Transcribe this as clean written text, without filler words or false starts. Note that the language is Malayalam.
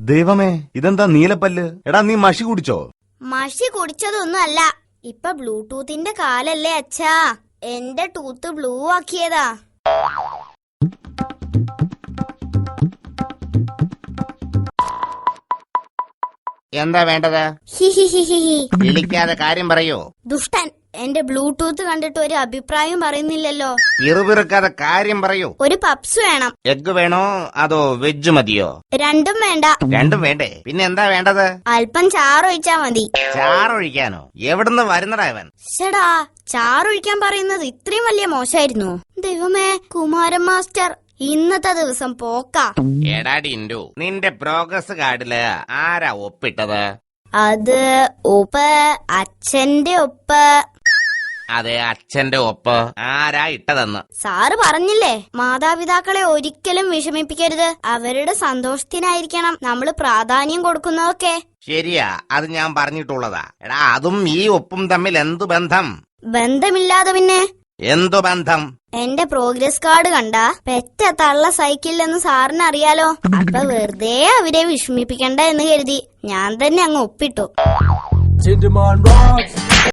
ദൈവമേ, ഇതെന്താ നീലപ്പല്ല്? എടാ നീ മഷി കുടിച്ചോ? മഷി കുടിച്ചതൊന്നും അല്ല, ഇപ്പൊ ബ്ലൂടൂത്തിന്റെ കാലല്ലേ അച്ഛാ. എന്റെ ടൂത്ത് ബ്ലൂ ആക്കിയതാ. എന്താ വേണ്ടത്? വിളിക്കാതെ കാര്യം പറയൂ. ദുഷ്ടൻ, എന്റെ ബ്ലൂടൂത്ത് കണ്ടിട്ട് ഒരു അഭിപ്രായം പറയുന്നില്ലല്ലോ. പിറുപിറുക്കാതെ കാര്യം പറയൂ. ഒരു പപ്സ് വേണം. എഗ് വേണോ അതോ വെജ് മതിയോ? രണ്ടും വേണ്ട. രണ്ടും വേണ്ടേ? പിന്നെ എന്താ വേണ്ടത്? അല്പം ചാറൊഴിച്ചാ മതി. ചാറൊഴിക്കാനോ? എവിടുന്ന് വരുന്നടാ ഇവൻ? ചേടാ, ചാറൊഴിക്കാൻ പറയുന്നത് ഇത്രയും വലിയ മോശമായിരുന്നു. ദൈവമേ, കുമാരൻ മാസ്റ്റർ ഇന്നത്തെ ദിവസം പോക്കാ. എടാ ടിൻഡു, നിന്റെ പ്രോഗ്രസ് കാർഡില് ആരാ ഒപ്പിട്ടത്? അത് ഒപ്പ് അച്ഛന്റെ ഒപ്പ്. അതെ, അച്ഛന്റെ ഒപ്പ്. ആരാ ഇട്ടതെന്ന്? സാറ് പറഞ്ഞില്ലേ, മാതാപിതാക്കളെ ഒരിക്കലും വിഷമിപ്പിക്കരുത്, അവരുടെ സന്തോഷത്തിനായിരിക്കണം നമ്മള് പ്രാധാന്യം കൊടുക്കുന്നതൊക്കെ. ശരിയാ, അത് ഞാൻ പറഞ്ഞിട്ടുള്ളതാ. എടാ, അതും ഈ ഒപ്പും തമ്മിൽ എന്തു ബന്ധം? ബന്ധമില്ലാതെ പിന്നെ എന്തു ബന്ധം? എന്റെ പ്രോഗ്രസ് കാർഡ് കണ്ട പെറ്റ തള്ള സൈക്കിളിലെന്ന് സാറിന് അറിയാലോ. അപ്പൊ വെറുതെ അവരെ വിഷമിപ്പിക്കണ്ട എന്ന് കരുതി ഞാൻ തന്നെ അങ്ങ് ഒപ്പിട്ടു.